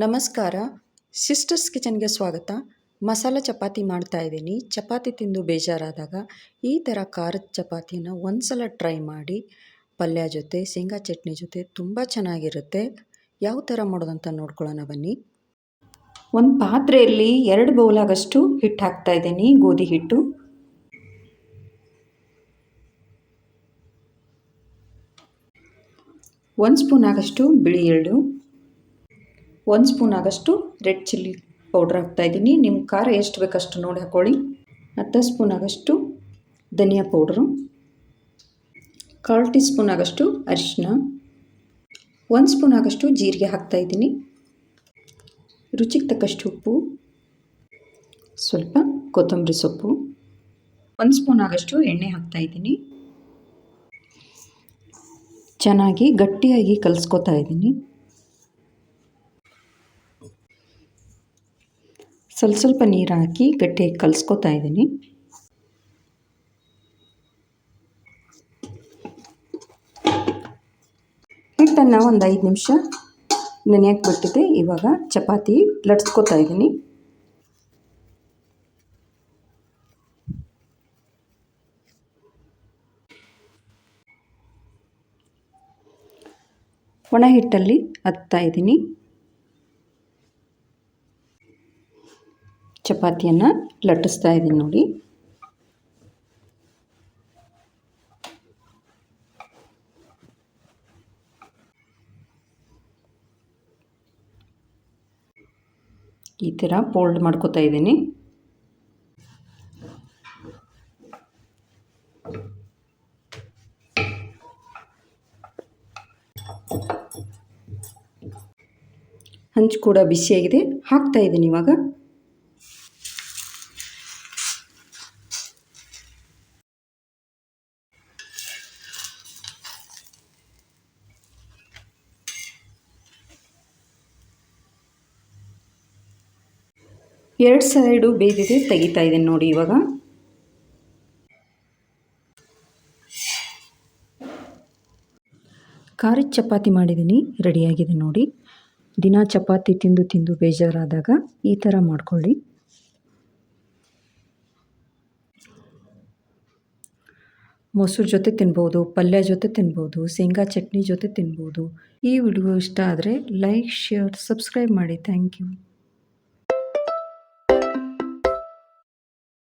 ನಮಸ್ಕಾರ. ಸಿಸ್ಟರ್ಸ್ ಕಿಚನ್ಗೆ ಸ್ವಾಗತ. ಮಸಾಲೆ ಚಪಾತಿ ಮಾಡ್ತಾಯಿದ್ದೀನಿ. ಚಪಾತಿ ತಿಂದು ಬೇಜಾರಾದಾಗ ಈ ಥರ ಖಾರದ ಚಪಾತಿನ ಒಂದ್ಸಲ ಟ್ರೈ ಮಾಡಿ. ಪಲ್ಯ ಜೊತೆ, ಶೇಂಗಾ ಚಟ್ನಿ ಜೊತೆ ತುಂಬ ಚೆನ್ನಾಗಿರುತ್ತೆ. ಯಾವ ಥರ ಮಾಡೋದಂತ ನೋಡ್ಕೊಳ್ಳೋಣ ಬನ್ನಿ. ಒಂದು ಪಾತ್ರೆಯಲ್ಲಿ 2 ಬೌಲಾಗಷ್ಟು ಹಿಟ್ಟು ಹಾಕ್ತಾಯಿದ್ದೀನಿ, ಗೋಧಿ ಹಿಟ್ಟು. ಒಂದು ಸ್ಪೂನ್ ಆಗಷ್ಟು ಬಿಳಿ ಎಳ್ಳು, 1 ಸ್ಪೂನ್ ಆಗಷ್ಟು ರೆಡ್ ಚಿಲ್ಲಿ ಪೌಡ್ರ್ ಹಾಕ್ತಾಯಿದ್ದೀನಿ. ನಿಮ್ಮ ಖಾರ ಎಷ್ಟು ಬೇಕಷ್ಟು ನೋಡಿ ಹಾಕ್ಕೊಳ್ಳಿ. ಅರ್ಧ ಸ್ಪೂನ್ ಆಗಷ್ಟು ಧನಿಯಾ ಪೌಡ್ರು, 1/4 ಟೀ ಸ್ಪೂನ್ ಆಗಷ್ಟು ಅರಿಶಿನ, 1 ಸ್ಪೂನ್ ಆಗಷ್ಟು ಜೀರಿಗೆ ಹಾಕ್ತಾಯಿದ್ದೀನಿ. ರುಚಿಗೆ ತಕ್ಕಷ್ಟು ಉಪ್ಪು, ಸ್ವಲ್ಪ ಕೊತ್ತಂಬರಿ ಸೊಪ್ಪು, 1 ಸ್ಪೂನ್ ಆಗಷ್ಟು ಎಣ್ಣೆ ಹಾಕ್ತಾಯಿದ್ದೀನಿ. ಚೆನ್ನಾಗಿ ಗಟ್ಟಿಯಾಗಿ ಕಲಿಸ್ಕೊತಾ ಇದ್ದೀನಿ. ಸ್ವಲ್ಪ ನೀರು ಹಾಕಿ ಗಟ್ಟಿಯಾಗಿ ಕಲಿಸ್ಕೊತಾ ಇದ್ದೀನಿ. ಹಿಟ್ಟನ್ನು ಒಂದು 5 ನಿಮಿಷ ನೆನೆಯಕ್ಕೆ ಬಿಟ್ಟಿದ್ದೆ. ಇವಾಗ ಚಪಾತಿ ಲಟ್ಸ್ಕೊತಾ ಇದ್ದೀನಿ. ಒಣ ಹಿಟ್ಟಲ್ಲಿ ಹತ್ತಾ ಇದ್ದೀನಿ. ಚಪಾತಿಯನ್ನು ಲಟ್ಟಿಸ್ತಾ ಇದ್ದೀನಿ ನೋಡಿ. ಈ ಥರ ಫೋಲ್ಡ್ ಮಾಡ್ಕೊತಾ ಇದ್ದೀನಿ. ಹಂಚು ಕೂಡ ಬಿಸಿಯಾಗಿದೆ, ಹಾಕ್ತಾ ಇದ್ದೀನಿ ಇವಾಗ. ಎರಡು ಸೈಡು ಬೇಯ್ದಿದೆ, ತೆಗಿತಾ ಇದ್ದೀನಿ ನೋಡಿ ಇವಾಗ. ಖಾರದ ಚಪಾತಿ ಮಾಡಿದ್ದೀನಿ, ರೆಡಿಯಾಗಿದೆ ನೋಡಿ. ದಿನ ಚಪಾತಿ ತಿಂದು ತಿಂದು ಬೇಜಾರಾದಾಗ ಈ ಥರ ಮಾಡ್ಕೊಳ್ಳಿ. ಮೊಸರು ಜೊತೆ ತಿನ್ಬೋದು, ಪಲ್ಯ ಜೊತೆ ತಿನ್ಬೋದು, ಶೇಂಗಾ ಚಟ್ನಿ ಜೊತೆ ತಿನ್ಬೋದು. ಈ ವಿಡಿಯೋ ಇಷ್ಟ ಆದರೆ ಲೈಕ್, ಶೇರ್, ಸಬ್ಸ್ಕ್ರೈಬ್ ಮಾಡಿ. Thank you.